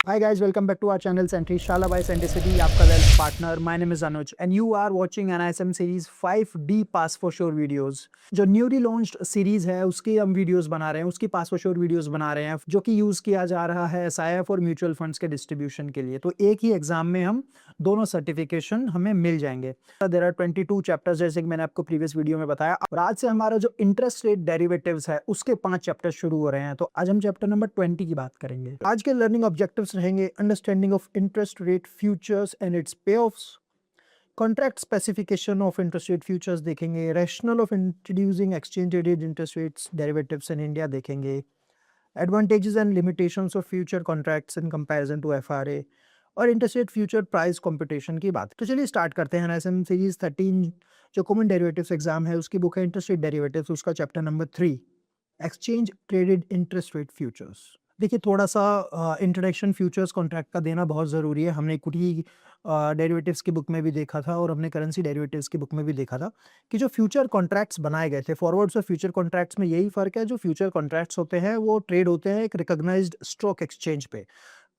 Hi guys, welcome back to our channel Sentry Shalabhai Centricity, आपका wealth partner. My name is Anuj and you are watching NISM series 5D Pass for Sure videos. जो newly launched series है उसकी हम videos बना रहे हैं, उसकी पास for sure videos बना रहे हैं जो कि यूज किया जा रहा है एसआईएफ और म्यूचुअल फंड्स के डिस्ट्रीब्यूशन के लिए. तो एक ही एग्जाम में हम दोनों सर्टिफिकेशन हमें मिल जाएंगे. देयर आर 22 चैप्टर्स जैसे कि मैंने आपको प्रीवियस वीडियो में बताया. और आज से हमारा जो इंटरेस्ट रेट डेरिवेटिव्स है उसके 5 चैप्टर शुरू हो रहे हैं. तो आज हम चैप्टर नंबर 20 की बात करेंगे. आज के लर्निंग ऑब्जेक्टिव्स रहेंगे understanding of interest rate futures and its pay offs, contract specification of interest rate futures देखेंगे, rational of introducing exchange rated interest rates derivatives in India देखेंगे, advantages and limitations of future contracts in comparison to FRA और interest rate future price competition की बात. तो चलिए start करते हैं. NISM series 13 जो कॉमन डेरिवेटिव्स एग्जाम है उसकी बुक है इंटरेस्ट रेट डेरिवेटिव्स, उसका chapter number 3 exchange traded interest rate futures. देखिए थोड़ा सा इंट्रोडक्शन फ्यूचर्स कॉन्ट्रैक्ट का देना बहुत ज़रूरी है. हमने इक्विटी डेरिवेटिव्स की बुक में भी देखा था और हमने करेंसी डेरिवेटिव्स की बुक में भी देखा था कि जो फ्यूचर कॉन्ट्रैक्ट्स बनाए गए थे फॉरवर्ड्स और फ्यूचर कॉन्ट्रैक्ट्स में यही फ़र्क है. जो फ्यूचर कॉन्ट्रैक्ट्स होते हैं वो ट्रेड होते हैं एक रिकॉग्नाइज्ड स्टॉक एक्सचेंज पे.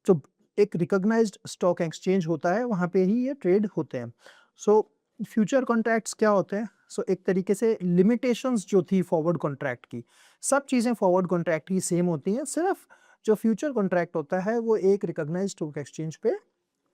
तो एक रिकॉग्नाइज्ड स्टॉक एक्सचेंज होता है वहाँ पे ही ये ट्रेड होते हैं. सो फ्यूचर कॉन्ट्रैक्ट्स क्या होते हैं? सो एक तरीके से लिमिटेशंस जो थी फॉरवर्ड कॉन्ट्रैक्ट की, सब चीज़ें फॉरवर्ड कॉन्ट्रैक्ट की सेम होती हैं. सिर्फ जो फ्यूचर कॉन्ट्रैक्ट होता है वो एक रिकॉग्नाइज्ड स्टॉक एक्सचेंज पे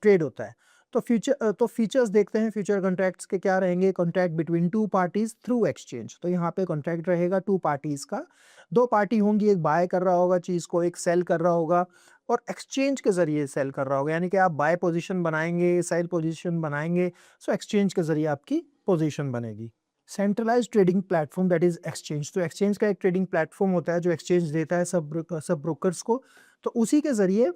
ट्रेड होता है. तो फीचर्स देखते हैं फ्यूचर कॉन्ट्रैक्ट्स के क्या रहेंगे. Contract between two parties through exchange. तो यहाँ पे कॉन्ट्रैक्ट रहेगा टू पार्टीज का. दो पार्टी होंगी, एक बाय कर रहा होगा चीज़ को, एक सेल कर रहा होगा और एक्सचेंज के जरिए सेल कर रहा होगा. यानी कि आप बाय पोजीशन बनाएंगे, सेल पोजीशन बनाएंगे, सो एक्सचेंज के जरिए आपकी पोजीशन बनेगी. Centralised trading platform that is exchange. तो एक्सचेंज का एक ट्रेडिंग प्लेटफॉर्म होता है जो एक्सचेंज देता है सब ब्रोकर्स को. तो उसी के जरिए,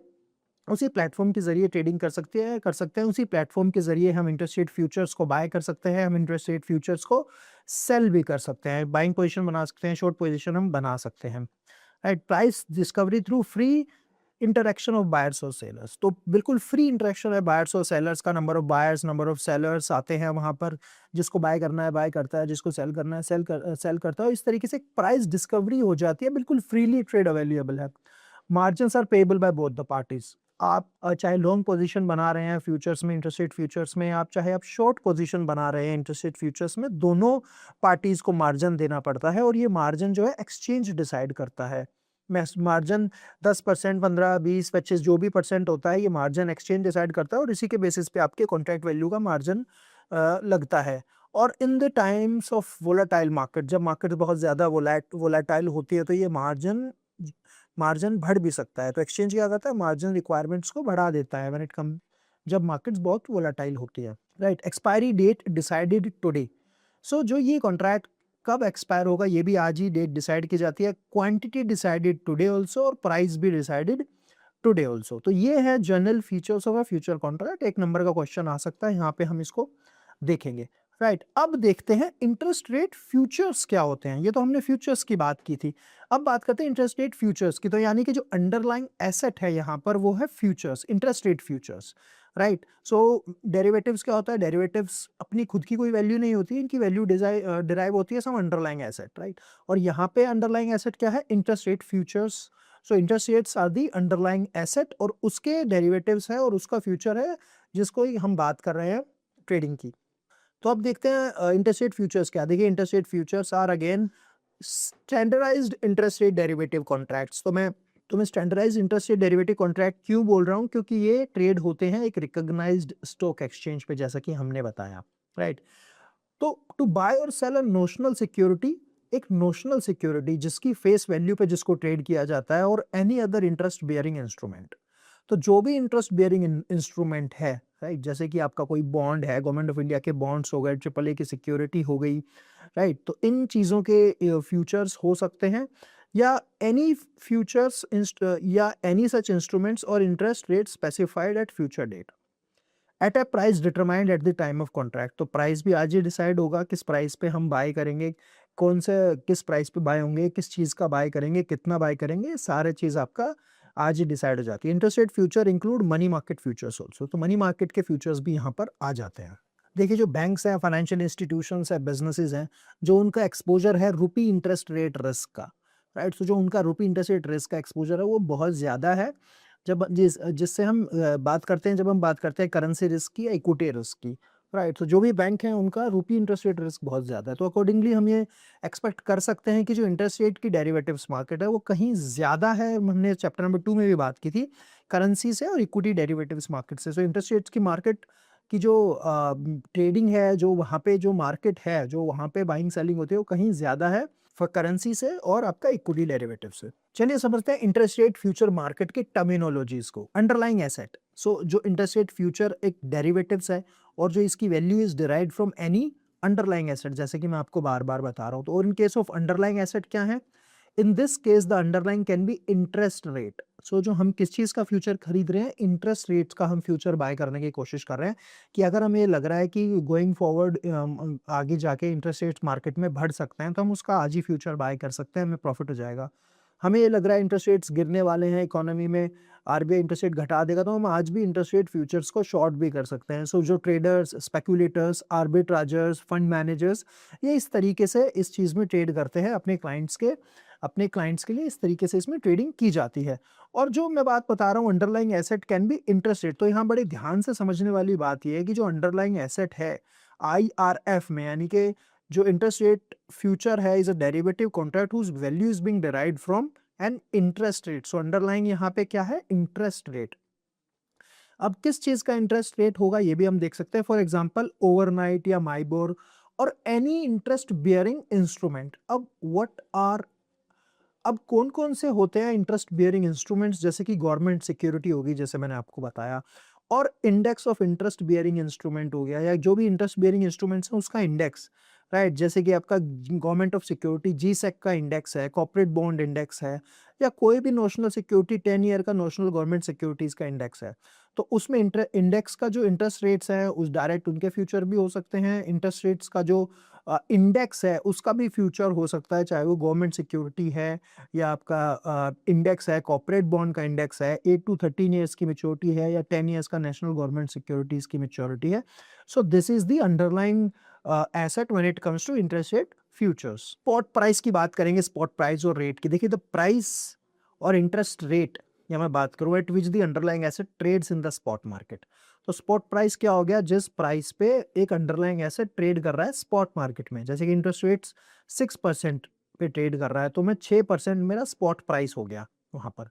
उसी प्लेटफॉर्म के जरिए ट्रेडिंग कर सकते हैं. उसी प्लेटफॉर्म के जरिए हम इंटरेस्ट रेट फ्यूचर्स को बाय कर सकते हैं, हम इंटरेस्ट रेट फ्यूचर्स को सेल भी कर सकते हैं. बाइंग पोजीशन बना सकते हैं, शॉर्ट पोजीशन हम बना सकते हैं. Right. Price discovery through free interaction of buyers और सेलर्स. तो बिल्कुल फ्री इंटरेक्शन है बायर्स और सेलर्स का. Number of buyers, number of sellers आते हैं वहाँ पर. जिसको बाय करना है बाय करता है, जिसको सेल करना है सेल करता है. इस तरीके से प्राइस डिस्कवरी हो जाती है. बिल्कुल फ्रीली ट्रेड अवेलेबल है. Margins are payable by both the parties. आप चाहे लॉन्ग पोजीशन बना रहे हैं फ्यूचर्स में, इंटरेस्ट रेट फ्यूचर्स में, आप चाहे आप शॉर्ट पोजीशन बना रहे हैं इंटरेस्ट रेट फ्यूचर्स में, दोनों पार्टीज को मार्जिन देना पड़ता है. और ये मार्जिन जो है एक्सचेंज डिसाइड करता है. मार्जिन 10%, 15, 20, 25 जो भी परसेंट होता है ये मार्जिन एक्सचेंज डिसाइड करता है और इसी के बेसिस पे आपके कॉन्ट्रैक्ट वैल्यू का मार्जिन लगता है. और in the times of volatile market, जब मार्केट बहुत ज़्यादा वोलाटाइल होती है तो ये मार्जिन बढ़ भी सकता है. तो एक्सचेंज क्या करता है, मार्जिन रिक्वायरमेंट्स को बढ़ा देता है व्हेन इट कम, जब मार्केट्स बहुत वोलाटाइल होती है. Right. Expiry date decided today. So जो ये कॉन्ट्रैक्ट कब एक्सपायर होगा ये भी आज ही डेट डिसाइड की जाती है. क्वांटिटी डिसाइडेड टुडे ऑल्सो और प्राइस भी डिसाइडेड टुडे ऑल्सो. तो ये है general features of a future contract. एक नंबर का क्वेश्चन आ सकता है, यहाँ पे हम इसको देखेंगे. राइट. अब देखते हैं इंटरेस्ट रेट फ्यूचर्स क्या होते हैं. ये तो हमने फ्यूचर्स की बात की थी. अब बात करते हैं इंटरेस्ट रेट फ्यूचर्स की. तो यानी कि जो अंडरलाइंग एसेट है यहाँ पर वो है futures, interest rate futures. Right. So derivatives क्या होता है, डेरिवेटिव्स अपनी खुद की कोई वैल्यू नहीं होती, इनकी वैल्यू डिराइव होती है सम अंडरलाइंग एसेट. राइट. और यहाँ पे अंडरलाइंग एसेट क्या है, interest rate futures. So interest rates are the underlying asset और उसके डेरिवेटिव्स है और उसका फ्यूचर है जिसको हम बात कर रहे हैं ट्रेडिंग की. तो अब देखते हैं इंटरेस्ट रेट फ्यूचर्स क्या. देखिए interest rate futures are again standardised interest rate derivative contracts. तो मैं standardised interest rate derivative contract क्यों बोल रहा हूँ, क्योंकि ये ट्रेड होते हैं एक रिकॉग्नाइज्ड स्टॉक एक्सचेंज पे जैसा कि हमने बताया. राइट. तो टू बाय और सेल अ नोशनल सिक्योरिटी, एक नोशनल सिक्योरिटी जिसकी फेस वैल्यू पे जिसको ट्रेड किया जाता है, और any other interest bearing instrument. तो जो भी इंटरेस्ट बियरिंग इंस्ट्रूमेंट है, राइट, जैसे कि आपका कोई बॉन्ड है, गवर्नमेंट ऑफ इंडिया के बॉन्ड्स हो गए, ट्रिपल ए की सिक्योरिटी हो गई. राइट. तो इन चीज़ों के फ्यूचर्स हो सकते हैं या एनी फ्यूचर्स या एनी सच इंस्ट्रूमेंट्स और interest rate specified at future date at a price determined at the time of contract. तो प्राइस भी आज ही डिसाइड होगा किस प्राइस पे हम बाय करेंगे, कौन से किस प्राइस पे बाय होंगे, किस चीज़ का बाय करेंगे, कितना बाय करेंगे, सारे चीज़ आपका आज ही डिसाइड हो जाती है. Interest rate future include money market futures also. तो मनी मार्केट के फ्यूचर्स भी यहाँ पर आ जाते हैं. देखिए जो बैंक्स हैं, फाइनेंशियल इंस्टीट्यूशंस हैं, बिजनेसेस हैं, जो उनका एक्सपोजर है रुपी इंटरेस्ट रेट रिस्क का. राइट. तो जो उनका रुपी इंटरेस्ट रेट रिस्क का एक्सपोजर है वो बहुत ज़्यादा है. जब जिससे हम बात करते हैं, जब हम बात करते हैं करेंसी रिस्क की या इक्विटी रिस्क की, राइट। तो जो भी बैंक हैं उनका रूपी इंटरेस्ट रेट रिस्क बहुत ज़्यादा है, तो अकॉर्डिंगली हम ये एक्सपेक्ट कर सकते हैं कि जो इंटरेस्ट रेट की डेरिवेटिव्स मार्केट है वो कहीं ज़्यादा है। हमने चैप्टर नंबर 2 में भी बात की थी करेंसी से और इक्विटी डेरिवेटिव्स मार्केट से। सो इंटरेस्ट रेट्स की मार्केट की जो ट्रेडिंग है, जो वहाँ पे जो मार्केट है, जो वहाँ पे बाइंग सेलिंग होती है, वो कहीं ज़्यादा है फॉर करेंसी से और आपका इक्विटी डेरिवेटिव से। चलिए समझते हैं इंटरेस्ट रेट फ्यूचर मार्केट की टर्मिनोलॉजीज को। अंडरलाइंग एसेट, सो जो इंटरेस्ट रेट फ्यूचर एक डेरिवेटिव्स है और जो इसकी value is derived from any underlying asset, जैसे कि मैं आपको बार बार बता रहा हूँ। तो और in case of underlying asset क्या है? In this case the underlying can be interest rate. So जो हम किस चीज का फ्यूचर खरीद रहे हैं, इंटरेस्ट रेट्स का हम फ्यूचर बाय करने की कोशिश कर रहे हैं कि अगर हमें लग रहा है कि गोइंग फॉरवर्ड आगे जाके इंटरेस्ट रेट्स मार्केट में बढ़ सकते हैं, तो हम उसका आज ही फ्यूचर बाय कर सकते हैं, हमें प्रॉफिट हो जाएगा। हमें ये लग रहा है इंटरेस्ट रेट्स गिरने वाले हैं इकोनॉमी में, आरबीआई इंटरेस्ट रेट घटा देगा, तो हम आज भी इंटरेस्ट रेट फ्यूचर्स को शॉर्ट भी कर सकते हैं। सो जो ट्रेडर्स, स्पेक्यूलेटर्स, आर्बिट्राजर्स, फंड मैनेजर्स, ये इस तरीके से इस चीज़ में ट्रेड करते हैं अपने क्लाइंट्स के लिए इस तरीके से इसमें ट्रेडिंग की जाती है। और जो मैं बात बता रहा हूँ underlying asset can be interest rate, तो यहाँ बड़े ध्यान से समझने वाली बात यह है कि जो अंडरलाइंग एसेट है आईआरएफ में, यानी कि जो इंटरेस्ट रेट फ्यूचर है, is a derivative contract whose value is being derived from an interest rate. So underlying यहाँ पे क्या है? Interest rate. अब किस चीज का इंटरेस्ट रेट होगा ये भी हम देख सकते हैं। फॉर एग्जांपल ओवरनाइट या माइबोर और एनी इंटरेस्ट बियरिंग इंस्ट्रूमेंट। अब कौन कौन से होते हैं इंटरेस्ट बियरिंग इंस्ट्रूमेंट्स? जैसे कि गवर्नमेंट सिक्योरिटी होगी, जैसे मैंने आपको बताया, और index of interest bearing instrument हो गया, या जो भी इंटरेस्ट बियरिंग इंस्ट्रूमेंट्स हैं उसका इंडेक्स, राइट। जैसे कि आपका गवर्नमेंट ऑफ सिक्योरिटी जीसेक का इंडेक्स है, कॉर्पोरेट बॉन्ड इंडेक्स है, या कोई भी नैशनल सिक्योरिटी 10 ईयर का नेशनल गवर्नमेंट सिक्योरिटीज का इंडेक्स है। तो उसमें इंडेक्स का जो इंटरेस्ट रेट्स है उस डायरेक्ट उनके फ्यूचर भी हो सकते हैं। इंटरेस्ट रेट्स का जो इंडेक्स है उसका भी फ्यूचर हो सकता है, चाहे वो गवर्नमेंट सिक्योरिटी है या आपका इंडेक्स है, कॉर्पोरेट बॉन्ड का इंडेक्स है, 8 to 13 ईयर्स की मैच्योरिटी है, या 10 ईयर्स का नेशनल गवर्नमेंट सिक्योरिटीज की मैच्योरिटी है। So this is the underlying asset when it comes to interest rate futures. Spot price की बात करेंगे, स्पॉट प्राइस और रेट की। देखिए द प्राइस और इंटरेस्ट रेट, या मैं बात करूँ at which the underlying asset trades in the spot market. तो स्पॉट प्राइस क्या हो गया? जिस प्राइस पे एक अंडरलाइंग एसेट ट्रेड कर रहा है स्पॉट मार्केट में। जैसे कि इंटरेस्ट रेट्स 6% पे ट्रेड कर रहा है, तो मैं 6% मेरा स्पॉट प्राइस हो गया वहां पर।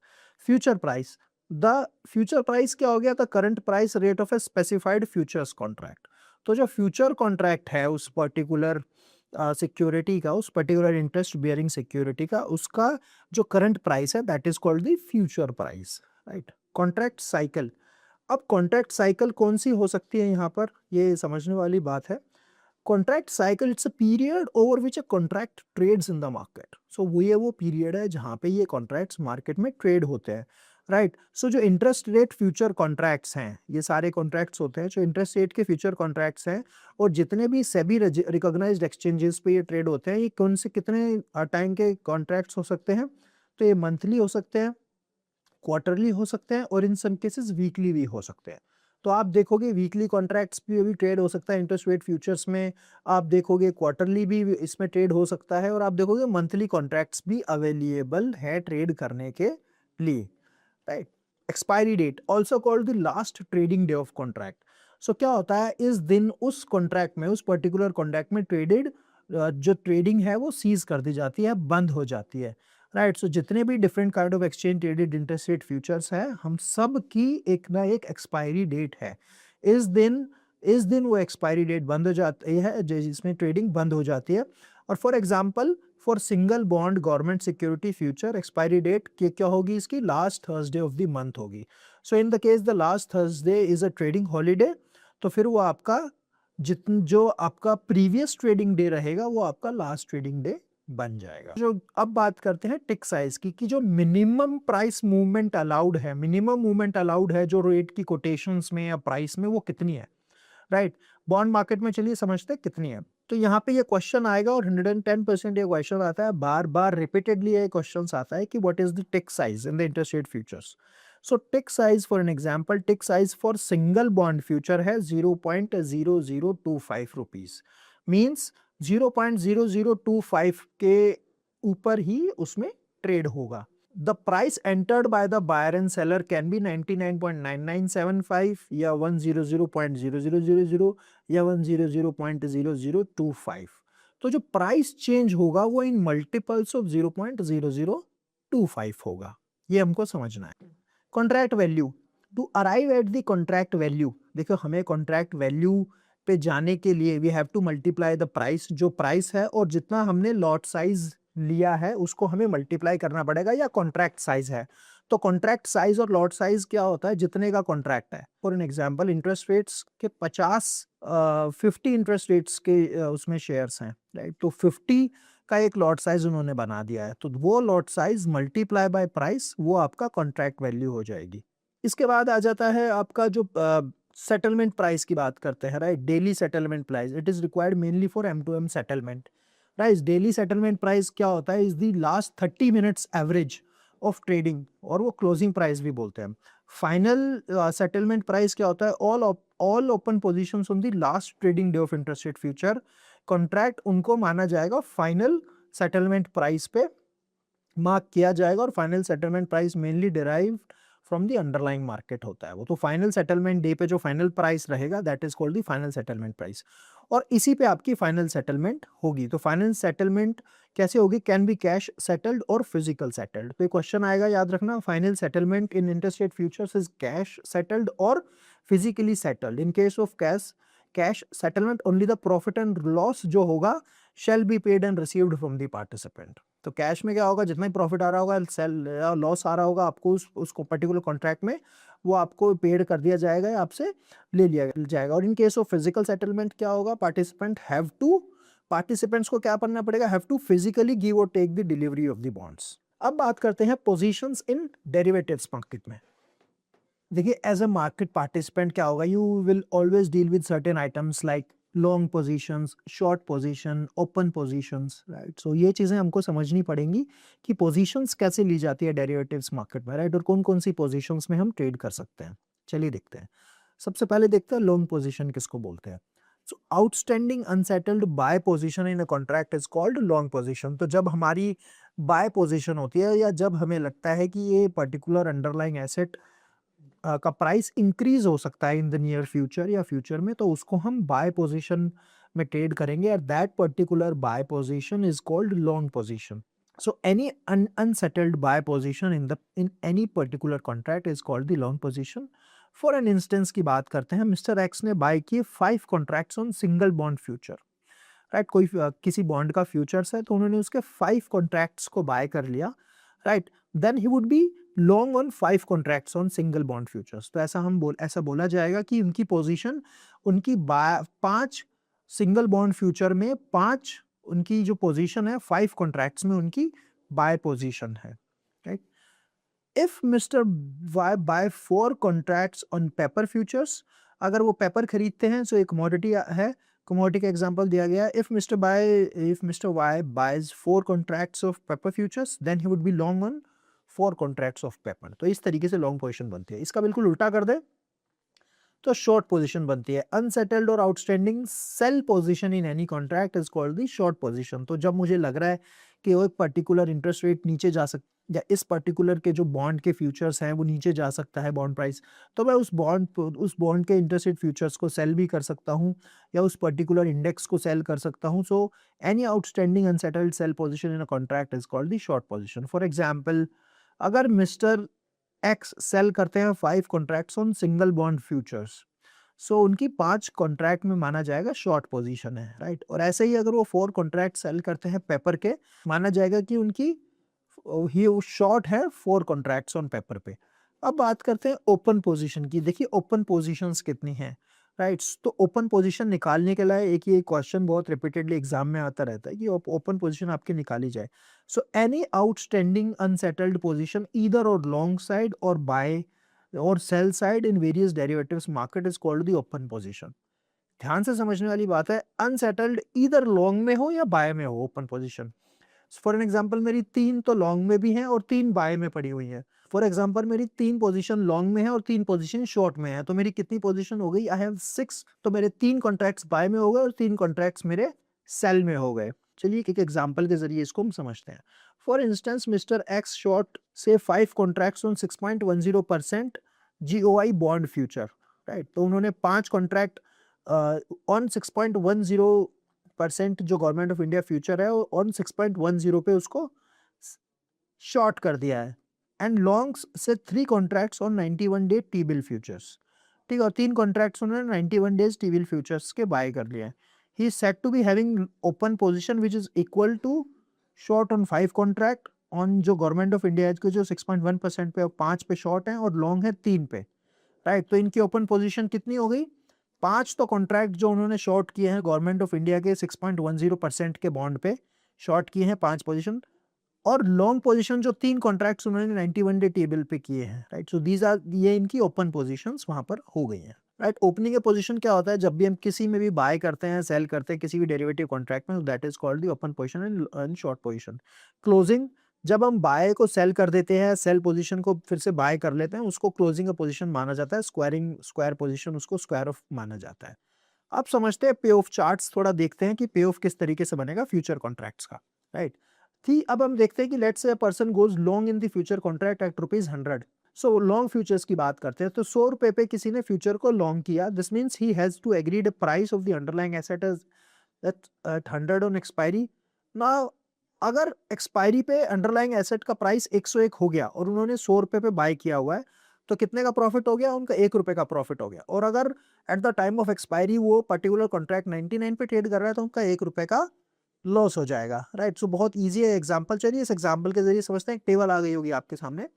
Future price, the future price क्या हो गया? The current price rate of a specified futures contract. तो जो फ्यूचर कॉन्ट्रैक्ट है उस पर्टिकुलर सिक्योरिटी का, उस पर्टिकुलर इंटरेस्ट बियरिंग सिक्योरिटी का, उसका जो करंट प्राइस है that is called the future price, right. Contract cycle, अब कॉन्ट्रैक्ट साइकिल कौन सी हो सकती है यहाँ पर, ये समझने वाली बात है। Contract cycle it's a period over which a contract trades in the market. So वो पीरियड है जहाँ पे ये कॉन्ट्रैक्ट्स मार्केट में ट्रेड होते हैं, राइट। सो जो इंटरेस्ट रेट फ्यूचर कॉन्ट्रैक्ट्स हैं, ये सारे कॉन्ट्रैक्ट्स होते हैं जो इंटरेस्ट रेट के फ्यूचर कॉन्ट्रैक्ट्स हैं, और जितने भी सेबी रिकॉग्नाइज्ड एक्सचेंजेस पे ये ट्रेड होते हैं, ये कौन से कितने टाइम के कॉन्ट्रैक्ट्स हो सकते हैं? तो ये मंथली हो सकते हैं, क्वार्टरली हो सकते हैं, और इन सम केसेस वीकली भी हो सकते हैं। तो आप देखोगे वीकली कॉन्ट्रैक्ट्स भी अभी ट्रेड हो सकता है इंटरेस्ट रेट फ्यूचर्स में, आप देखोगे क्वार्टरली भी इसमें ट्रेड हो सकता है, और आप देखोगे मंथली कॉन्ट्रैक्ट्स भी अवेलेबल है ट्रेड करने के लिए, right. Expiry date also called the last trading day of contract. So क्या होता है, इस दिन उस कॉन्ट्रैक्ट में, उस पर्टिकुलर कॉन्ट्रैक्ट में ट्रेडेड जो ट्रेडिंग है वो सीज कर दी जाती है, बंद हो जाती है, राइट। सो जितने भी different kind of exchange traded interest rate futures है, हम सब की एक ना एक एक्सपायरी डेट है। इस दिन वो एक्सपायरी डेट बंद हो जाती है जिसमें ट्रेडिंग बंद हो जाती है। और for example for single bond government security future, expiry date क्या होगी इसकी? Last Thursday of the month होगी। So in the case the last Thursday is a trading holiday, तो फिर वो आपका जो आपका प्रीवियस ट्रेडिंग डे रहेगा वो आपका लास्ट ट्रेडिंग डे बन जाएगा। जो अब बात करते हैं टिक साइज की, कि जो मिनिमम प्राइस मूवमेंट अलाउड है, मिनिमम मूवमेंट अलाउड है जो रेट की कोटेशंस में या प्राइस में, वो कितनी है, राइट। बॉन्ड मार्केट में चलिए समझते हैं कितनी है। तो यहाँ पे ये क्वेश्चन आएगा, और 110% ये क्वेश्चन आता है, बार बार रिपीटेडली ये क्वेश्चन आता है कि what is the tick size in the interest rate futures. So tick size for an example, tick size for single bond future है 0.0025 रुपीज, मीन्स 0.0025 के ऊपर ही उसमें ट्रेड होगा। The price entered by the buyer and seller can be 99.9975 या 100.0000 या 100.0025। तो जो price change होगा वो इन मल्टीपल्स ऑफ 0.0025 होगा, ये हमको समझना है। Contract value, to arrive at the contract value, देखो हमें कॉन्ट्रैक्ट वैल्यू पे जाने के लिए we have to multiply the price, जो प्राइस है और जितना हमने लॉट साइज लिया है उसको हमें मल्टीप्लाई करना पड़ेगा, या कॉन्ट्रैक्ट साइज है तो कॉन्ट्रैक्ट साइज और लॉट साइज क्या होता है, जितने का कॉन्ट्रैक्ट है। For an example interest rates के 50 इंटरेस्ट रेट्स के उसमें शेयर्स हैं, राइट, तो 50 का एक लॉट साइज उन्होंने बना दिया है, तो वो lot size multiply by price, वो आपका कॉन्ट्रैक्ट वैल्यू हो जाएगी। इसके बाद आ जाता है आपका जो सेटलमेंट प्राइस की बात करते हैं, right, daily settlement price, it is required mainly for M2M settlement, right. Daily settlement price क्या होता है, is the last 30 minutes average of trading, और वो क्लोजिंग प्राइस भी बोलते हैं। फाइनल सेटलमेंट प्राइस क्या होता है, all open positions on the last trading day of interest rate future contract, उनको माना जाएगा फाइनल सेटलमेंट प्राइस पे मार्क किया जाएगा, और final settlement price mainly derived from the underlying market होता है वो, तो फाइनल सेटलमेंट डे पे जो फाइनल प्राइस रहेगा that is called the final settlement price, और इसी पे आपकी फाइनल सेटलमेंट होगी। तो फाइनल सेटलमेंट कैसे होगी, कैन बी कैश सेटल्ड और फिजिकल सेटल्ड। तो क्वेश्चन आएगा, याद रखना, final settlement in interest rate futures is cash settled और physically settled. In case of cash settlement only the profit and loss जो होगा shall be paid and received from the participant। तो cash में क्या होगा, जितना ही प्रॉफिट आ रहा होगा, सेल या लॉस आ रहा होगा आपको उसको पर्टिकुलर कॉन्ट्रैक्ट में, वो आपको पेड कर दिया जाएगा या आपसे ले लिया जाएगा। और in case of physical settlement क्या होगा, पार्टिसिपेंट्स को क्या करना पड़ेगा, हैव टू फिजिकली गिव और take the delivery of the bonds. अब बात करते हैं पोजीशंस इन डेरिवेटिव्स मार्केट में। देखिए एज अ मार्केट पार्टिसिपेंट क्या होगा, you will always deal with certain items like long positions, short position, open positions, right. So ये चीज़ें हमको समझनी पड़ेंगी कि पोजीशंस कैसे ली जाती है डेरिवेटिव्स मार्केट में, राइट, और कौन कौन सी पोजीशंस में हम ट्रेड कर सकते हैं। चलिए देखते हैं। सबसे पहले देखते हैं लॉन्ग पोजीशन किसको बोलते हैं। So outstanding unsettled buy position in a contract is called long position. तो जब हमारी बाय पोजीशन होती है, या जब हमें लगता है कि ये पर्टिकुलर अंडरलाइंग एसेट का प्राइस इंक्रीज हो सकता है इन द नियर फ्यूचर या फ्यूचर में, तो उसको हम बाय पोजीशन में ट्रेड करेंगे, और that particular buy position is called long position. So any unsettled buy position in any particular contract is called the long position. For an instance की बात करते हैं, मिस्टर एक्स ने बाय किए 5 contracts on single bond future, right, कोई किसी bond का futures है तो उन्होंने उसके 5 कॉन्ट्रैक्ट्स को बाय कर लिया, right, then he would be long on 5 contracts on single bond futures. तो ऐसा बोला जाएगा कि उनकी पोजीशन, उनकी 5 सिंगल बॉन्ड फ्यूचर में 5 उनकी जो पोजीशन है 5 कॉन्ट्रैक्ट्स में उनकी बाय पोजीशन है, right. If Mr Y buy 4 contracts on paper futures, अगर वो पेपर खरीदते हैं, सो एक कमोडिटी है, कमोडिटी का एग्जांपल दिया गया है, if Mr Y buys 4 contracts of paper futures then he would be long on 4 contracts of paper. तो इस तरीके से लॉन्ग पोजीशन बनती है। इसका बिल्कुल उल्टा कर दे तो शॉर्ट पोजीशन बनती है। अनसेटल्ड और outstanding sell position in any contract is called the short position. तो जब मुझे लग रहा है कि वो एक पर्टिकुलर इंटरेस्ट रेट नीचे जा सकता, या इस पर्टिकुलर के जो बॉन्ड के फ्यूचर्स हैं वो नीचे जा सकता है बॉन्ड प्राइस, तो मैं उस बॉन्ड के इंटरेस्ट रेट फ्यूचर्स को सेल भी कर सकता हूँ, या उस पर्टिकुलर इंडेक्स को सेल कर सकता हूँ। So any outstanding unsettled sell position in a contract is called the short position. For example, अगर मिस्टर एक्स सेल करते हैं 5 contracts on single bond futures, so उनकी 5 कॉन्ट्रैक्ट में माना जाएगा शॉर्ट पोजीशन है, राइट। और ऐसे ही अगर वो 4 कॉन्ट्रैक्ट सेल करते हैं पेपर के, माना जाएगा कि उनकी ही शॉर्ट है 4 कॉन्ट्रैक्ट्स ऑन पेपर पे। अब बात करते हैं ओपन पोजीशन की। देखिए ओपन पोजीशंस कितनी हैं, राइट। तो ओपन पोजीशन निकालने के लिए एक ये क्वेश्चन बहुत रिपीटेडली एग्जाम में आता रहता है कि ओपन पोजीशन आपकी निकाली जाए। सो any outstanding unsettled position either और लॉन्ग साइड और बाय और sell side in various derivatives market is called the open position. ध्यान से समझने वाली बात है, अनसेटल्ड ईदर लॉन्ग में हो या बाय में हो open position. For an example, मेरी 3 तो लॉन्ग में भी हैं और 3 बाय में पड़ी हुई हैं। फॉर एग्जांपल, मेरी 3 पोजीशन लॉन्ग में है और 3 पोजीशन शॉर्ट में है, तो मेरी कितनी पोजीशन हो गई, आई हैव 6। तो मेरे 3 कॉन्ट्रैक्ट्स बाय में हो गए और 3 कॉन्ट्रैक्ट्स मेरे सेल में हो गए। चलिए एक एग्जांपल के जरिए इसको हम समझते हैं। For instance mister x short से 5 contracts on 6.10% GOI bond future, right. तो उन्होंने 5 कॉन्ट्रैक्ट ऑन 6.10% जो गवर्नमेंट ऑफ इंडिया फ्यूचर है ऑन 6.10 पे उसको शॉर्ट कर दिया है। एंड लॉन्ग्स से 3 contracts on 91 day T bill futures, ठीक है, और 3 कॉन्ट्रैक्ट्स उन्होंने 91 डेज टी बिल फ्यूचर्स के बाय कर लिए हैं। He is set to be having open position which is equal to short on 5 contract on जो गवर्नमेंट ऑफ इंडिया के जो 6.1% पे और 5 पे शॉर्ट है और लॉन्ग है 3 पे, राइट। तो इनकी ओपन पोजीशन कितनी हो गई? 5 तो कॉन्ट्रैक्ट जो उन्होंने शॉर्ट किए हैं गवर्नमेंट ऑफ इंडिया के 6.10% के बॉन्ड पे शॉर्ट किए हैं 5 पोजीशन, और लॉन्ग पोजीशन जो 3 कॉन्ट्रैक्ट्स उन्होंने 91 डे टेबल पे किए हैं, राइट। सो दीज आर, ये इनकी ओपन पोजीशंस वहां पर हो गई हैं, राइट। ओपनिंग के पोजीशन क्या होता है? जब भी हम किसी में भी बाय करते हैं, सेल करते हैं किसी भी डेरिवेटिव कॉन्ट्रैक्ट में, that is called the open position and short position. Closing, जब हम बाय को सेल कर देते हैं, सेल पोजीशन को फिर से बाय कर लेते हैं, उसको क्लोजिंग का पोजीशन माना जाता है। स्क्वायर पोजीशन उसको स्क्वायर ऑफ माना जाता है। अब समझते हैं पे ऑफ चार्ट्स, थोड़ा देखते हैं कि पे ऑफ किस तरीके से बनेगा फ्यूचर कॉन्ट्रैक्ट्स का, राइट। थी अब हम देखते हैं कि let's say a person goes long in the future contract at ₹100। So long futures की बात करते हैं, तो 100 रुपए पे किसी ने फ्यूचर को लॉन्ग किया। This means he has to agreed a price of the underlying asset at 100 on expiry. Now अगर एक्सपायरी पे अंडरलाइंग एसेट का प्राइस 101 हो गया और उन्होंने 100 रुपए पे बाय किया हुआ है, तो कितने का प्रॉफिट हो गया? उनका 1 रुपए का प्रॉफिट हो गया। और अगर eight the time of expiry वो पर्टिकुलर कॉन्ट्रैक्ट 99 पे ट्रेड कर रहा है, तो उनका 1 रुपए का लॉस हो जाएगा, राइट। सो बहुत इजी है एग्जांपल। चलिए इस एग्जांपल के जरिए समझते हैं। एक टेबल आ गई होगी आपके सामने।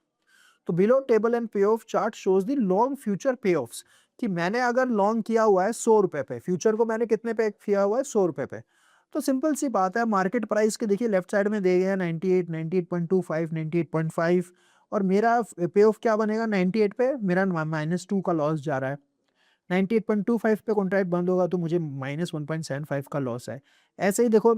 तो बिलो टेबल एंड पे of chart shows the long future pay offs, कि मैंने अगर लॉन्ग किया हुआ है 100 रुपए पे, फ्यूचर को मैंने कितने पे किया हुआ है? 100 रुपए पे। तो सिंपल सी बात है, मार्केट प्राइस के देखिए लेफ्ट साइड में दे गया 98, 98.25, 98.5, और मेरा पे ऑफ क्या बनेगा? 98 पे मेरा -2 का लॉस जा रहा है। 98.25 पे कॉन्ट्रैक्ट बंद होगा तो मुझे -1.75 का लॉस है। ऐसे ही देखो,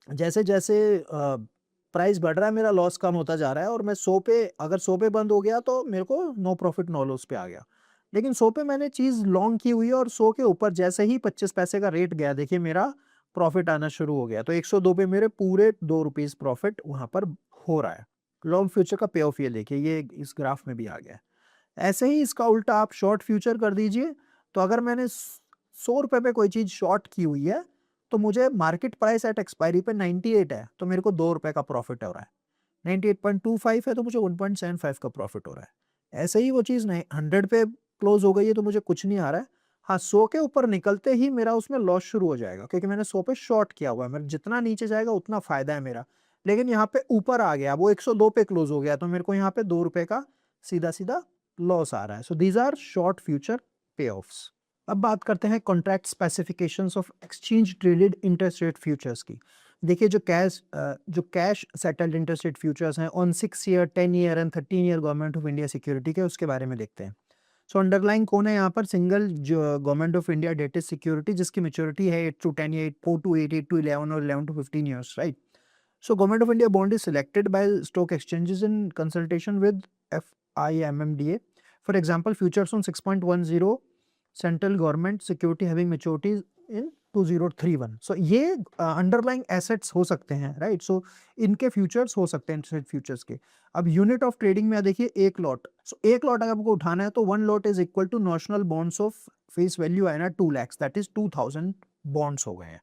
जैसे जैसे प्राइस बढ़ रहा है मेरा लॉस कम होता जा रहा है, और मैं 100 पे, अगर 100 पे बंद हो गया तो मेरे को नो प्रॉफिट नो लॉस पे आ गया। लेकिन 100 पे मैंने चीज़ लॉन्ग की हुई है, और 100 के ऊपर जैसे ही 25 पैसे का रेट गया, देखिए मेरा प्रॉफिट आना शुरू हो गया। तो 102 पे मेरे पूरे ₹2 प्रॉफिट वहाँ पर हो रहा है। लॉन्ग फ्यूचर का पे ऑफ ये देखिए, ये इस ग्राफ में भी आ गया है। ऐसे ही इसका उल्टा आप शॉर्ट फ्यूचर कर दीजिए। तो अगर मैंने 100 रुपए पे कोई चीज़ शॉर्ट की हुई है, तो मुझे मार्केट प्राइस एट एक्सपायरी पे 98 है, तो मेरे को 2 रुपए का प्रॉफिट हो रहा है। 98.25 है तो मुझे 1.75 का प्रॉफिट हो रहा है। ऐसे ही वो चीज़ नहीं 100 पे क्लोज हो गई है तो मुझे कुछ नहीं आ रहा है। हाँ, 100 के ऊपर निकलते ही मेरा उसमें लॉस शुरू हो जाएगा, क्योंकि मैंने 100 पे शॉर्ट किया हुआ है। मेरा जितना नीचे जाएगा उतना फायदा है मेरा। लेकिन यहाँ पे ऊपर आ गया, वो 102 पे क्लोज हो गया, तो मेरे को यहाँ पे 2 रुपए का सीधा-सीधा लॉस आ रहा है। So these are short future pay offs. अब बात करते हैं contract specifications of exchange traded interest rate futures की। देखिए जो cash settled interest rate futures हैं on 6 year, 10 year and 13 year government of India security के, उसके बारे में देखते हैं। सो अंडरलाइन कौन है यहाँ पर? सिंगल जो government of India dated security, जिसकी मैच्योरिटी है 8 to 10 ईयर, 4 to 8, 8 to 11 और 11 to 15 years, right. So Government of India bond is selected by stock exchanges in consultation with FIMMDA. For example, futures on 6.10 central government security having maturities in 2031. So ये underlying assets हो सकते हैं, right? So इनके futures हो सकते हैं interest futures के। अब unit of trading में देखिए एक lot. So एक lot अगर आपको उठाना है तो one lot is equal to notional bonds of face value है ना 2 lakhs, that is 2000 bonds हो गए हैं।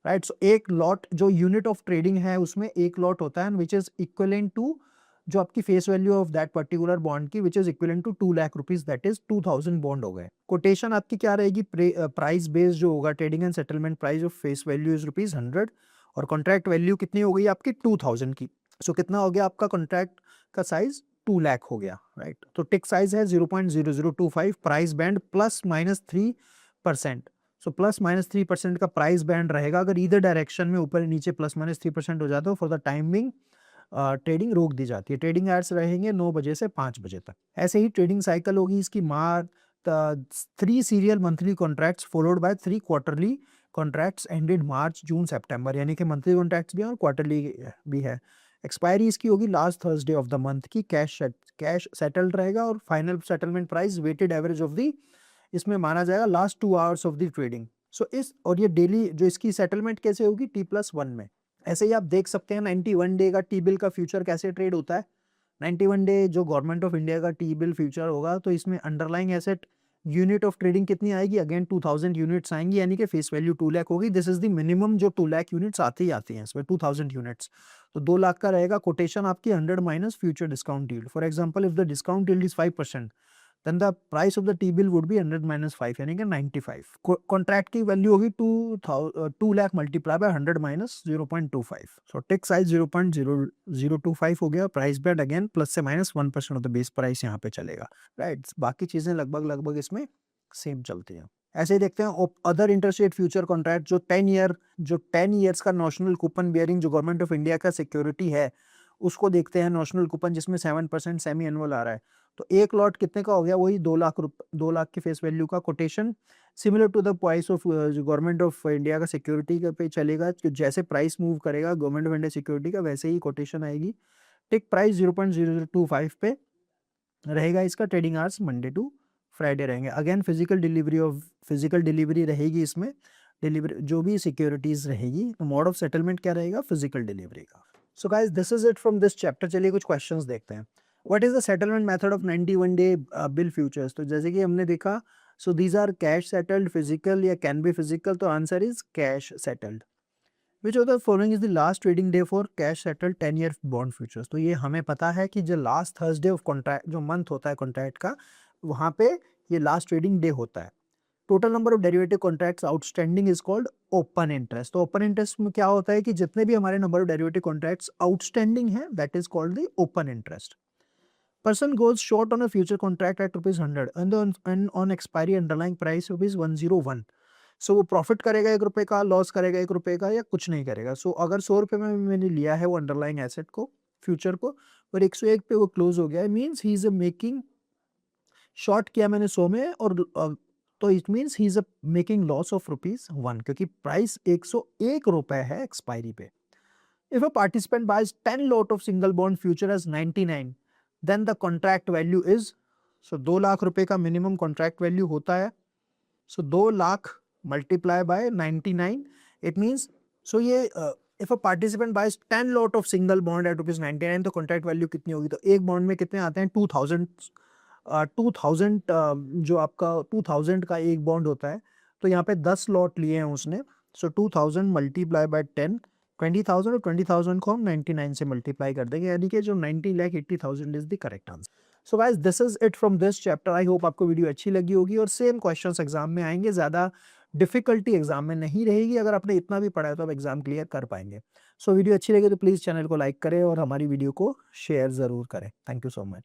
राइट। सो एक लॉट जो यूनिट ऑफ ट्रेडिंग है उसमें एक लॉट होता है विच इज इक्विवेलेंट टू जो आपकी face value of that particular bond की, which is equivalent to 2 lakh rupees, that is 2000 bond हो गए। कोटेशन आपकी क्या रहेगी? प्राइस बेस्ड जो होगा, trading and settlement price of face value is ₹100 और कॉन्ट्रैक्ट वैल्यू कितनी हो गई आपकी? 2000 की। सो कितना हो गया आपका कॉन्ट्रैक्ट का साइज? 2 लाख हो गया, राइट। तो टिक साइज है 0.0025, प्राइस बैंड +-3%। सो +-3% का प्राइस बैंड रहेगा। अगर इधर डायरेक्शन में ऊपर नीचे +-3% हो जाता है, फॉर द टाइमिंग ट्रेडिंग रोक दी जाती है। ट्रेडिंग आवर्स रहेंगे 9 बजे से 5 बजे तक। ऐसे ही ट्रेडिंग साइकिल होगी इसकी 3 serial monthly contracts followed by 3 quarterly contracts ended March, June, सितंबर, यानी कि मंथली कॉन्ट्रैक्ट्स भी हैं और क्वार्टरली भी है। एक्सपायरी इसकी होगी last Thursday of the month की। कैश सेटल्ड रहेगा और final settlement price weighted average of the इसमें माना जाएगा last 2 hours of the trading. So इस और ये डेली जो इसकी सेटलमेंट कैसे होगी? T+1 में। ऐसे ही आप देख सकते हैं 91 डे का टी बिल का फ्यूचर कैसे ट्रेड होता है। 91 डे जो गवर्नमेंट ऑफ इंडिया का टी बिल फ्यूचर होगा, तो इसमें underlying asset unit of trading कितनी आएगी, अगेन 2000 यूनिट्स आएंगी, यानी कि फेस वैल्यू 2 लाख होगी। दिस इज द मिनिमम जो 2 लाख यूनिट्स आती ही आती हैं इसमें, 2000 यूनिट्स। तो 2 लाख का रहेगा कोटेशन आपकी 100 minus future discount yield. For example if the discount yield is 5%, then the price of the T-bill would be 100 minus 5 यानी कि 95। कॉन्ट्रैक्ट की वैल्यू होगी 2 लाख मल्टीप्लाई बाय 100 माइनस 0.25। सो टिक साइज 0.0025 हो गया। प्राइस बैंड अगेन प्लस से minus 1% of the base price यहाँ पे चलेगा, राइट। बाकी चीजें लगभग इसमें सेम चलती हैं। ऐसे ही देखते हैं other interest rate future contract जो 10 ईयर्स का नॉशनल कूपन बियरिंग जो गवर्नमेंट ऑफ इंडिया का सिक्योरिटी है, उसको देखते हैं। नॉशनल कूपन जिसमें 7% सेमी एनुअल आ रहा है, तो एक लॉट कितने का हो गया, वही 2 लाख की फेस वैल्यू का quotation, similar to the price of government of India का सिक्योरिटी पे चलेगा। कि जैसे प्राइस मूव करेगा गवर्नमेंट ऑफ इंडिया सिक्योरिटी का, वैसे ही कोटेशन आएगी। टिक प्राइस 0.0025 पे रहेगा। इसका trading hours Monday to Friday रहेंगे। अगेन फिजिकल डिलीवरी रहेगी इसमें। डिलीवरी जो भी सिक्योरिटीज रहेगी, तो मोड ऑफ सेटलमेंट क्या रहेगा, फिजिकल डिलीवरी का। So guys this is it from this chapter. चलिए कुछ क्वेश्चंस देखते हैं। What is the settlement method of 91 day bill futures. तो जैसे कि हमने देखा, so these are cash settled, physical या कैन बी फिजिकल, तो answer is cash settled. Which of the following is the last trading day for cash settled 10 year bond futures. तो ये हमें पता है कि जो लास्ट थर्सडे ऑफ कॉन्ट्रैक्ट जो मंथ होता है कॉन्ट्रैक्ट का, वहाँ पे ये लास्ट ट्रेडिंग डे होता है। Total number of derivative contracts outstanding is called open interest. तो ओपन इंटरेस्ट में क्या होता है कि जितने भी हमारे number of derivative contracts outstanding है, that is called the open interest. Person goes short on a future contract at rupees 100 and on expiry underlying price rupees 101। सो वो प्रॉफिट करेगा 1 रुपए का, लॉस करेगा 1 रुपए का, या कुछ नहीं करेगा। सो अगर 100 रुपए में मैंने लिया है वो अंडरलाइंग एसेट को, फ्यूचर को, और 101 पे वो क्लोज हो गया है, means he is making short किया मैंने 100 में, और तो it means he is making loss of ₹1, क्योंकि प्राइस 101 रुपए है एक्सपायरी पे। If a participant buys 10 lot of single bond future as 99, then the contract value is, so 2 lakh रुपए का मिनिमम कॉन्ट्रैक्ट वैल्यू होता है। So 2 lakh multiply by 99, it means, so ये if a participant buys 10 lot of single bond at ₹99, तो contract value कितनी होगी। तो एक बॉन्ड में कितने आते हैं, 2000 जो आपका 2000 का एक बॉन्ड होता है, तो यहाँ पे 10 लॉट लिए हैं उसने। सो 2000 मल्टीप्लाई बाय 10, 20,000, और 20,000 को हम 99 से मल्टीप्लाई कर देंगे, यानी कि जो 90,80,000 is the correct answer. So guys this is it from this chapter. I hope आपको वीडियो अच्छी लगी होगी, और सेम क्वेश्चंस एग्जाम में आएंगे, ज़्यादा डिफिकल्टी एग्जाम में नहीं रहेगी। अगर आपने इतना भी पढ़ा है तो आप एग्जाम क्लियर कर पाएंगे। सो वीडियो अच्छी लगी तो प्लीज़ चैनल को लाइक करें और हमारी वीडियो को शेयर ज़रूर करें। Thank you so much.